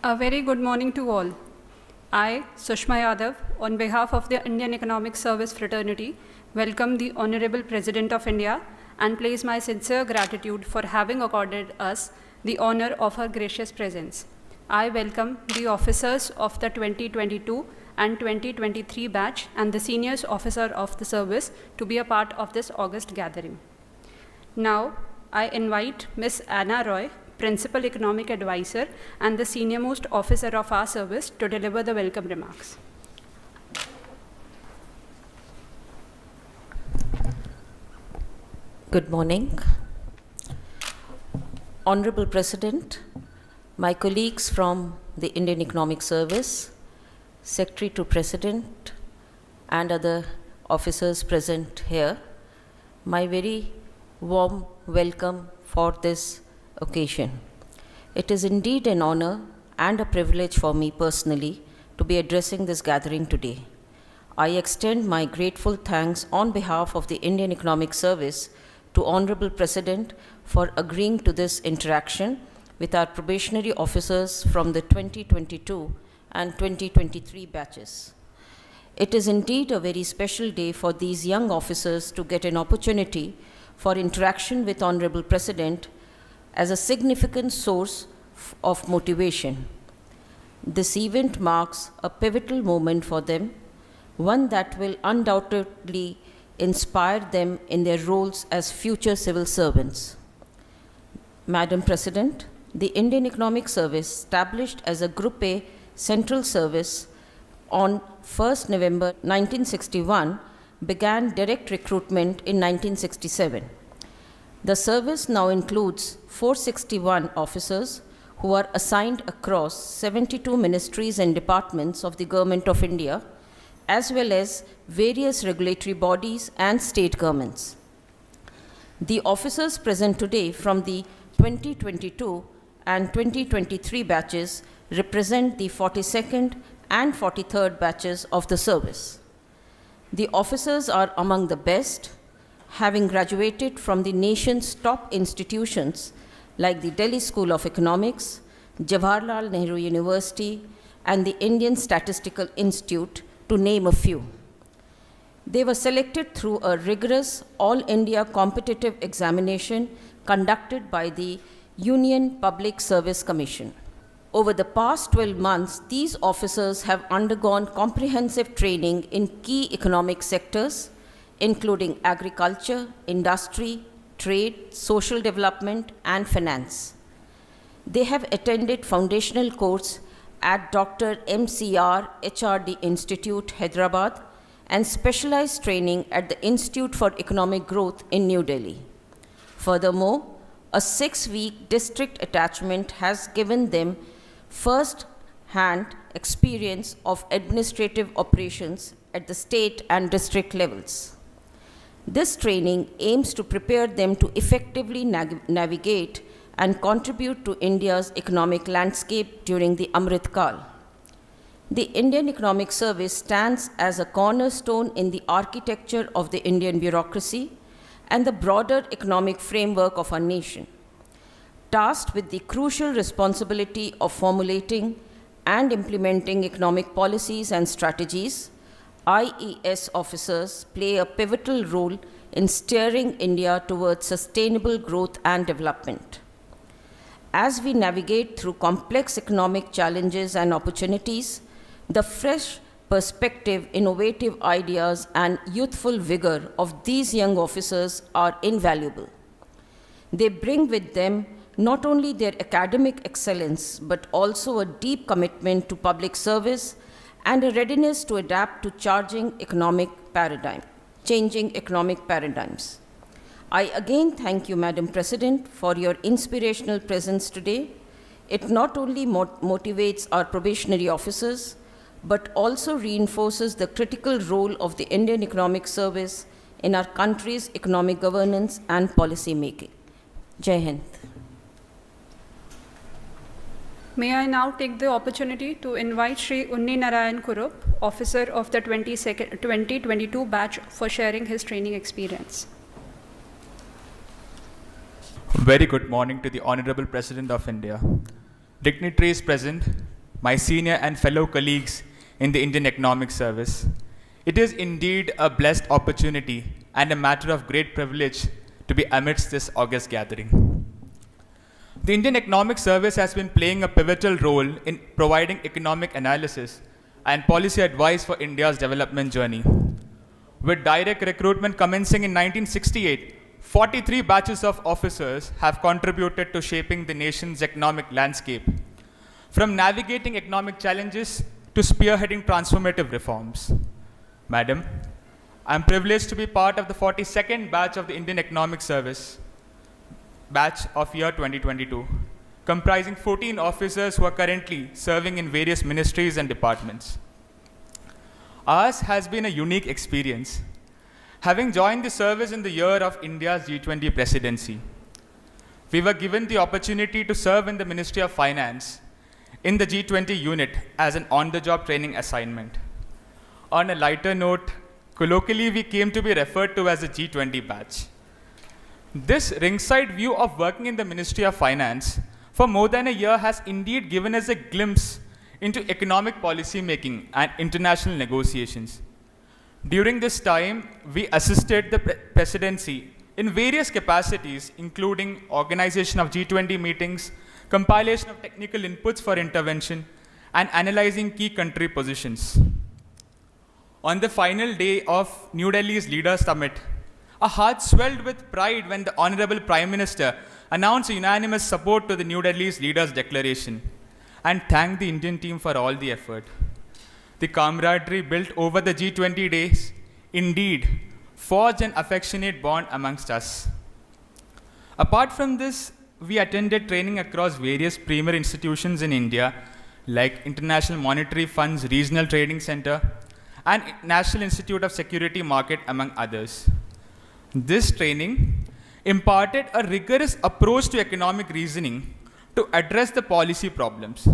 A very good morning to all. I, Sushma Yadav, on behalf of the Indian Economic Service Fraternity, welcome the Honorable President of India and place my sincere gratitude for having accorded us the honor of her gracious presence. I welcome the officers of the 2022 and 2023 batch and the seniors officer of the service to be a part of this August gathering. Now, I invite Ms. Anna Roy, Principal Economic Advisor and the senior-most officer of our service to deliver the welcome remarks. Good morning. Honorable President, my colleagues from the Indian Economic Service, Secretary to President and other officers present here, my very warm welcome for this occasion. It is indeed an honor and a privilege for me personally to be addressing this gathering today. I extend my grateful thanks on behalf of the Indian Economic Service to Honorable President for agreeing to this interaction with our probationary officers from the 2022 and 2023 batches. It is indeed a very special day for these young officers to get an opportunity for interaction with Honorable President as a significant source of motivation. This event marks a pivotal moment for them, one that will undoubtedly inspire them in their roles as future civil servants. Madam President, the Indian Economic Service, established as a Group A Central Service on 1st November 1961, began direct recruitment in 1967. The service now includes 461 officers who are assigned across 72 ministries and departments of the Government of India, as well as various regulatory bodies and state governments. The officers present today from the 2022 and 2023 batches represent the 42nd and 43rd batches of the service. The officers are among the best, having graduated from the nation's top institutions like the Delhi School of Economics, Jawaharlal Nehru University, and the Indian Statistical Institute, to name a few. They were selected through a rigorous all-India competitive examination conducted by the Union Public Service Commission. Over the past 12 months, these officers have undergone comprehensive training in key economic sectors, including agriculture, industry, trade, social development, and finance. They have attended foundational course at Dr. MCR HRD Institute, Hyderabad, and specialized training at the Institute for Economic Growth in New Delhi. Furthermore, a 6-week district attachment has given them first-hand experience of administrative operations at the state and district levels. This training aims to prepare them to effectively navigate and contribute to India's economic landscape during the Amrit Kal. The Indian Economic Service stands as a cornerstone in the architecture of the Indian bureaucracy and the broader economic framework of our nation. Tasked with the crucial responsibility of formulating and implementing economic policies and strategies, IES officers play a pivotal role in steering India towards sustainable growth and development. As we navigate through complex economic challenges and opportunities, the fresh perspective, innovative ideas, and youthful vigor of these young officers are invaluable. They bring with them not only their academic excellence, but also a deep commitment to public service and a readiness to adapt to changing economic paradigms. I again thank you, Madam President, for your inspirational presence today. It not only motivates our probationary officers, but also reinforces the critical role of the Indian Economic Service in our country's economic governance and policy making. Jai Hind. May I now take the opportunity to invite Shri Unni Narayan Kurup, officer of the 2022 batch, for sharing his training experience. Very good morning to the Honorable President of India, dignitaries present, my senior and fellow colleagues in the Indian Economic Service. It is indeed a blessed opportunity and a matter of great privilege to be amidst this august gathering. The Indian Economic Service has been playing a pivotal role in providing economic analysis and policy advice for India's development journey. With direct recruitment commencing in 1968, 43 batches of officers have contributed to shaping the nation's economic landscape, from navigating economic challenges to spearheading transformative reforms. Madam, I am privileged to be part of the 42nd batch of the Indian Economic Service, batch of year 2022, comprising 14 officers who are currently serving in various ministries and departments. Ours has been a unique experience, having joined the service in the year of India's G20 presidency. We were given the opportunity to serve in the Ministry of Finance in the G20 unit as an on-the-job training assignment. On a lighter note, colloquially we came to be referred to as a G20 batch. This ringside view of working in the Ministry of Finance for more than a year has indeed given us a glimpse into economic policy making and international negotiations. During this time, we assisted the presidency in various capacities, including organization of G20 meetings, compilation of technical inputs for intervention, and analyzing key country positions. On the final day of New Delhi's Leaders Summit, our hearts swelled with pride when the Honorable Prime Minister announced unanimous support to the New Delhi's Leaders' Declaration and thanked the Indian team for all the effort. The camaraderie built over the G20 days indeed forged an affectionate bond amongst us. Apart from this, we attended training across various premier institutions in India, like International Monetary Fund's Regional Trading Center and National Institute of Security Market, among others. This training imparted a rigorous approach to economic reasoning to address the policy problems.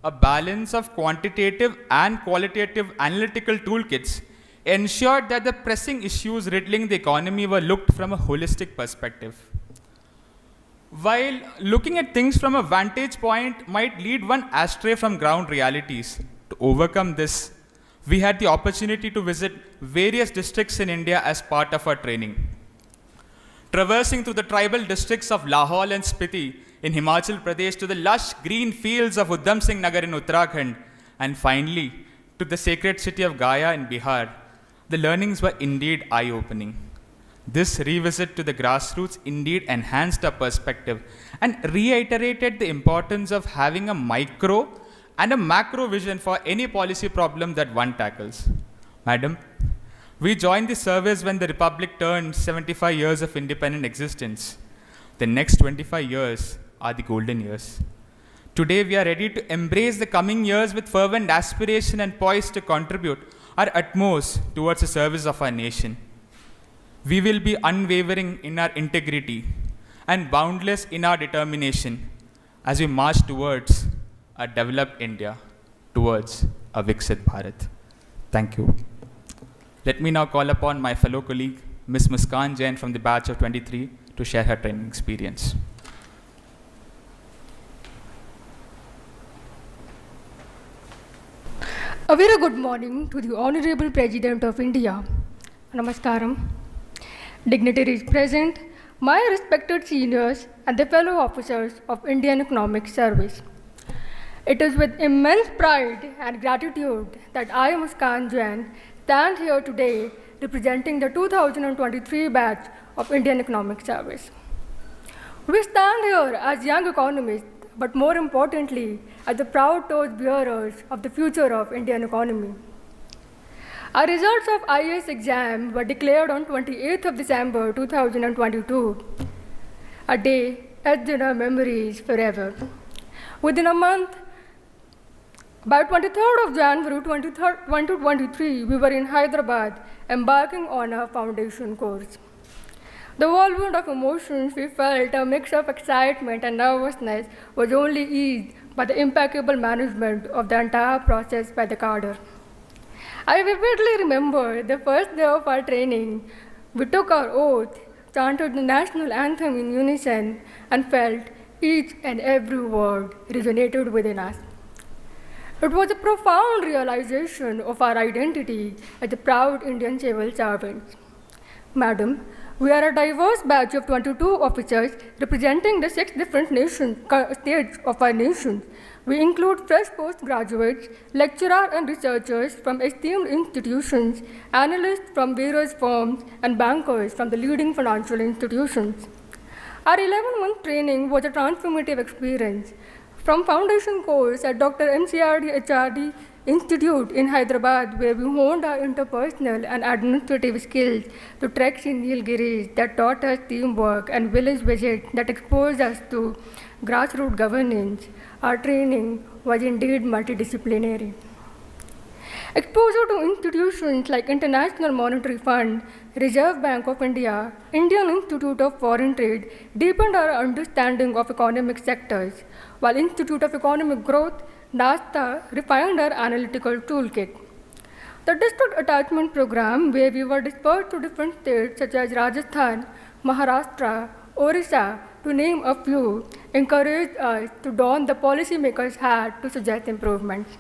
A balance of quantitative and qualitative analytical toolkits ensured that the pressing issues riddling the economy were looked from a holistic perspective. While looking at things from a vantage point might lead one astray from ground realities, to overcome this, we had the opportunity to visit various districts in India as part of our training. Traversing through the tribal districts of Lahaul and Spiti in Himachal Pradesh to the lush green fields of Udham Singh Nagar in Uttarakhand, and finally to the sacred city of Gaya in Bihar, the learnings were indeed eye-opening. This revisit to the grassroots indeed enhanced our perspective and reiterated the importance of having a micro and a macro vision for any policy problem that one tackles. Madam, we joined the service when the Republic turned 75 years of independent existence. The next 25 years are the golden years. Today we are ready to embrace the coming years with fervent aspiration and poised to contribute our utmost towards the service of our nation. We will be unwavering in our integrity and boundless in our determination as we march towards a developed India, towards a Viksit Bharat. Thank you. Let me now call upon my fellow colleague, Ms. Muskan Jain from the batch of 23 to share her training experience. A very good morning to the Honorable President of India. Namaskaram. Dignitaries present, my respected seniors and the fellow officers of Indian Economic Service. It is with immense pride and gratitude that I, Muskan Jain, stand here today representing the 2023 batch of Indian Economic Service. We stand here as young economists, but more importantly, as the proud torch bearers of the future of Indian economy. Our results of IAS exam were declared on 28th of December 2022, a day etched in our memories forever. Within a month, by 23rd of January 2023, we were in Hyderabad embarking on our foundation course. The whirlwind of emotions we felt, a mix of excitement and nervousness, was only eased by the impeccable management of the entire process by the cadre. I vividly remember the first day of our training. We took our oath, chanted the national anthem in unison, and felt each and every word resonated within us. It was a profound realization of our identity as the proud Indian civil servants. Madam, we are a diverse batch of 22 officers representing the 6 different states of our nation. We include fresh postgraduates, lecturers and researchers from esteemed institutions, analysts from various firms, and bankers from the leading financial institutions. Our 11-month training was a transformative experience. From foundation course at Dr. MCRD HRD Institute in Hyderabad, where we honed our interpersonal and administrative skills, to treks in Nilgiris that taught us teamwork and village visits that exposed us to grassroots governance, our training was indeed multidisciplinary. Exposure to institutions like International Monetary Fund, Reserve Bank of India, Indian Institute of Foreign Trade deepened our understanding of economic sectors, while Institute of Economic Growth, NASTA, refined our analytical toolkit. The district attachment program, where we were dispersed to different states such as Rajasthan, Maharashtra, Orissa, to name a few, encouraged us to don the policymakers' hat to suggest improvements.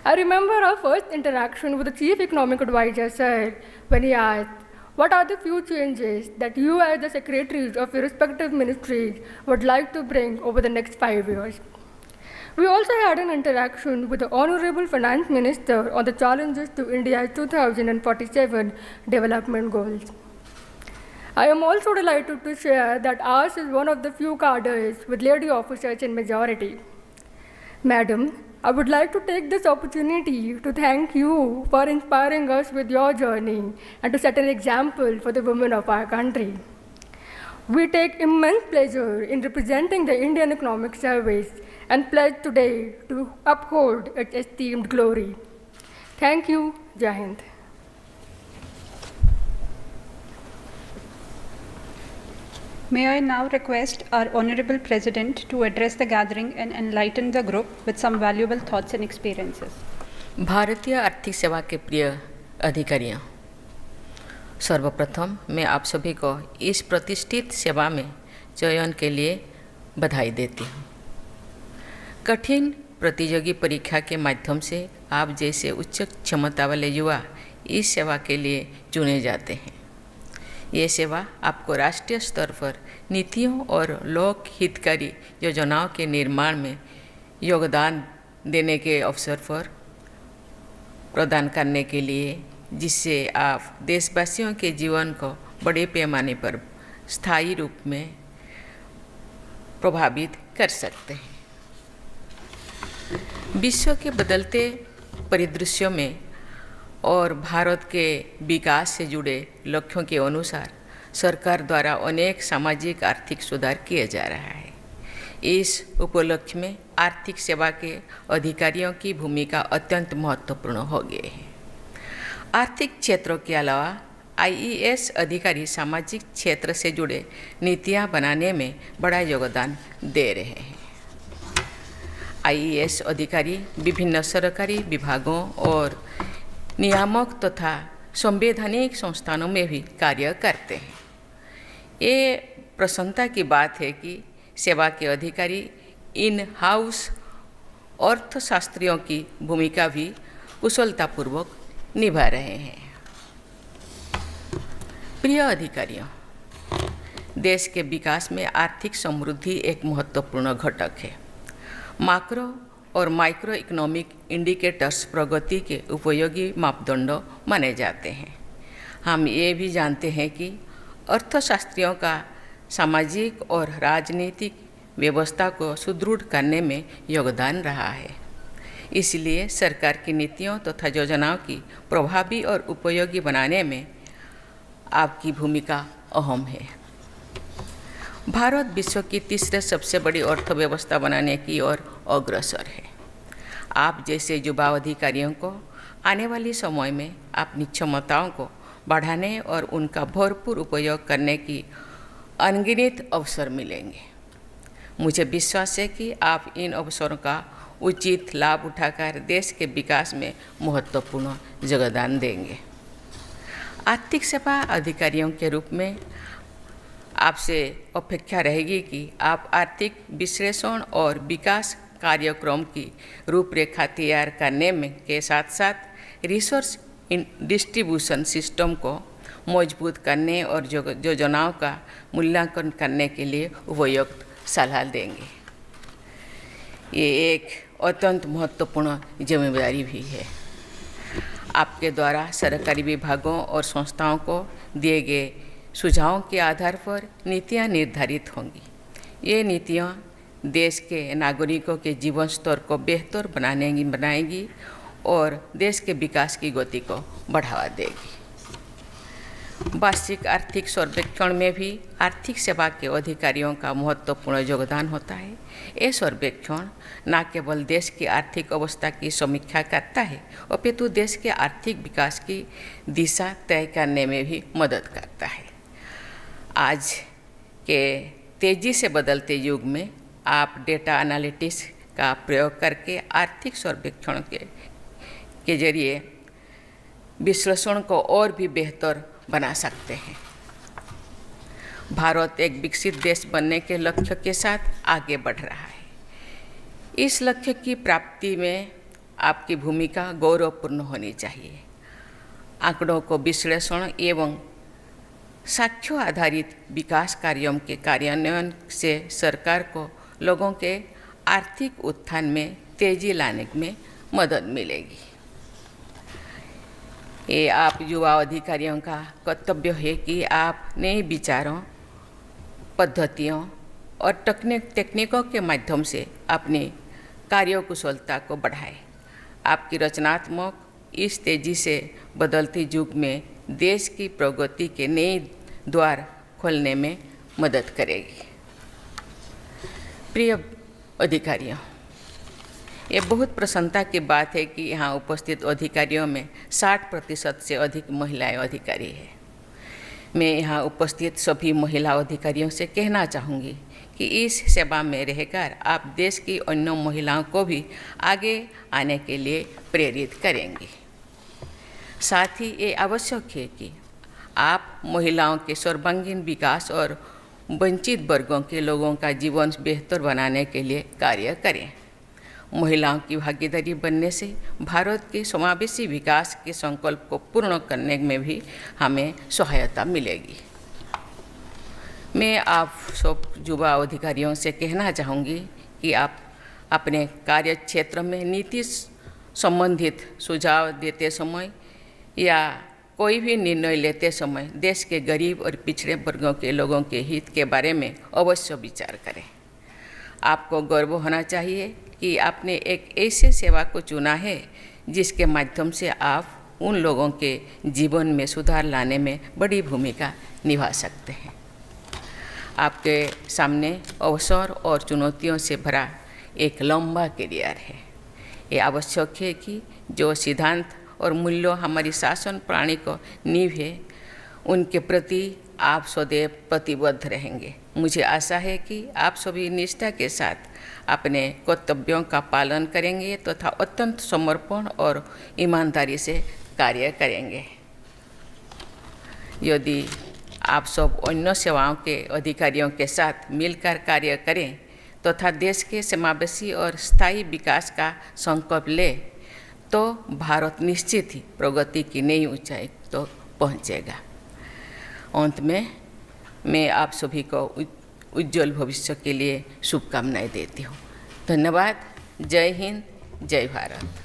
I remember our first interaction with the Chief Economic Advisor, sir, when he asked, "What are the few changes that you as the secretaries of your respective ministries would like to bring over the next 5 years?" We also had an interaction with the Honorable Finance Minister on the challenges to India's 2047 development goals. I am also delighted to share that ours is one of the few cadres with lady officers in majority. Madam, I would like to take this opportunity to thank you for inspiring us with your journey and to set an example for the women of our country. We take immense pleasure in representing the Indian Economic Service and pledge today to uphold its esteemed glory. Thank you. Jai Hind. May I now request our Honorable President to address the gathering and enlighten the group with some valuable thoughts and experiences. भारतीय आर्थिक सेवा के प्रिय अधिकारियों, सर्वप्रथम मैं आप सभी को इस प्रतिष्ठित सेवा में चयन के लिए बधाई देती हूँ। कठिन प्रतियोगी परीक्षा के माध्यम से आप जैसे उच्च क्षमता वाले युवा इस सेवा के लिए चुने जाते हैं। ये सेवा आपको राष्ट्रीय स्तर पर नीतियों और लोक हितकारी योजनाओं के निर्माण में योगदान देने के अवसर पर प्रदान करने के लिए, जिससे आप देशवासियों के जीवन को बड़े पैमाने पर स्थायी रूप में प्रभावित कर सकते हैं। विश्व के बदलते परिदृश्यों में और भारत के विकास से जुड़े लक्ष्यों के अनुसार सरकार द्वारा अनेक सामाजिक आर्थिक सुधार किए जा रहा है। इस उपलक्ष्य में आर्थिक सेवा के अधिकारियों की भूमिका अत्यंत महत्वपूर्ण हो गई है। आर्थिक क्षेत्रों के अलावा आईईएस अधिकारी सामाजिक क्षेत्र से जुड़े नीतियां बनाने में बड़ा योगदान दे रहे हैं। आईईएस अधिकारी विभिन्न सरकारी विभागों और नियामक तथा संवैधानिक संस्थानों में भी कार्य करते हैं। ये प्रसन्नता की बात है कि सेवा के अधिकारी इन हाउस अर्थशास्त्रियों की भूमिका भी कुशलतापूर्वक निभा रहे हैं। प्रिय अधिकारियों, देश के विकास में आर्थिक समृद्धि एक महत्वपूर्ण घटक है। माक्रो और माइक्रो इकोनॉमिक इंडिकेटर्स प्रगति के उपयोगी मापदंडों माने जाते हैं। हम ये भी जानते हैं कि अर्थशास्त्रियों का सामाजिक और राजनीतिक व्यवस्था को सुदृढ़ करने में योगदान रहा है। इसलिए सरकार की नीतियों तथा योजनाओं की प्रभावी और उपयोगी बनाने में आपकी भूमिका अहम है। भारत विश्व की तीसरे सबसे बड़ी अर्थव्यवस्था बनाने की ओर अग्रसर है। आप जैसे युवा अधिकारियों को आने वाले समय में अपनी क्षमताओं को बढ़ाने और उनका भरपूर उपयोग करने की अनगिनत अवसर मिलेंगे। मुझे विश्वास है कि आप इन अवसरों का उचित लाभ उठाकर देश के विकास में महत्वपूर्ण योगदान देंगे। आर्थिक सेवा अधिकारियों के रूप में आपसे अपेक्षा रहेगी कि आप आर्थिक विश्लेषण और विकास कार्यक्रम की रूपरेखा तैयार करने में के साथ साथ रिसोर्स डिस्ट्रीब्यूशन सिस्टम को मजबूत करने और योजनाओं का मूल्यांकन करने के लिए उपयुक्त सलाह देंगे। ये एक अत्यंत महत्वपूर्ण जिम्मेदारी भी है। आपके द्वारा सरकारी विभागों और संस्थाओं को दिए गए सुझावों के आधार पर नीतियाँ निर्धारित होंगी। ये नीतियाँ देश के नागरिकों के जीवन स्तर को बेहतर बनाएंगी और देश के विकास की गति को बढ़ावा देगी। वार्षिक आर्थिक सर्वेक्षण में भी आर्थिक सेवा के अधिकारियों का महत्वपूर्ण योगदान होता है। ये सर्वेक्षण न केवल देश की आर्थिक अवस्था की समीक्षा करता है, अपितु देश के आर्थिक विकास की दिशा तय करने में भी मदद करता है। आज के तेज़ी से बदलते युग में आप डेटा एनालिटिक्स का प्रयोग करके आर्थिक सर्वेक्षण के जरिए विश्लेषण को और भी बेहतर बना सकते हैं। भारत एक विकसित देश बनने के लक्ष्य के साथ आगे बढ़ रहा है। इस लक्ष्य की प्राप्ति में आपकी भूमिका गौरवपूर्ण होनी चाहिए। आंकड़ों को विश्लेषण एवं साक्ष्यों आधारित विकास कार्यों के कार्यान्वयन से सरकार को लोगों के आर्थिक उत्थान में तेजी लाने में मदद मिलेगी। ये आप युवा अधिकारियों का कर्तव्य है कि आप नए विचारों, पद्धतियों और तकनीकों के माध्यम से अपनी कार्यकुशलता को बढ़ाएं। आपकी रचनात्मक इस तेज़ी से बदलते युग में देश की प्रगति के नए द्वार खोलने में मदद करेगी। प्रिय अधिकारियों, ये बहुत प्रसन्नता की बात है कि यहाँ उपस्थित अधिकारियों में 60% से अधिक महिलाएं अधिकारी हैं। मैं यहाँ उपस्थित सभी महिला अधिकारियों से कहना चाहूँगी कि इस सेवा में रहकर आप देश की अन्य महिलाओं को भी आगे आने के लिए प्रेरित करेंगी। साथ ही ये आवश्यक है कि आप महिलाओं के सर्वांगीण विकास और वंचित वर्गों के लोगों का जीवन बेहतर बनाने के लिए कार्य करें। महिलाओं की भागीदारी बनने से भारत के समावेशी विकास के संकल्प को पूर्ण करने में भी हमें सहायता मिलेगी। मैं आप सब युवा अधिकारियों से कहना चाहूँगी कि आप अपने कार्य क्षेत्र में नीति संबंधित सुझाव देते समय या कोई भी निर्णय लेते समय देश के गरीब और पिछड़े वर्गों के लोगों के हित के बारे में अवश्य विचार करें। आपको गर्व होना चाहिए कि आपने एक ऐसे सेवा को चुना है जिसके माध्यम से आप उन लोगों के जीवन में सुधार लाने में बड़ी भूमिका निभा सकते हैं। आपके सामने अवसर और चुनौतियों से भरा एक लंबा करियर है। ये आवश्यक है कि जो सिद्धांत और मूल्यों हमारी शासन प्रणाली को नींव है, उनके प्रति आप सदैव प्रतिबद्ध रहेंगे। मुझे आशा है कि आप सभी निष्ठा के साथ अपने कर्तव्यों का पालन करेंगे तथा अत्यंत समर्पण और ईमानदारी से कार्य करेंगे। यदि आप सब अन्य सेवाओं के अधिकारियों के साथ मिलकर कार्य करें तथा देश के समावेशी और स्थायी विकास का संकल्प ले तो भारत निश्चित ही प्रगति की नई ऊंचाई तो पहुंचेगा। अंत में मैं आप सभी को उज्जवल भविष्य के लिए शुभकामनाएं देती हूँ। धन्यवाद। जय हिंद, जय भारत।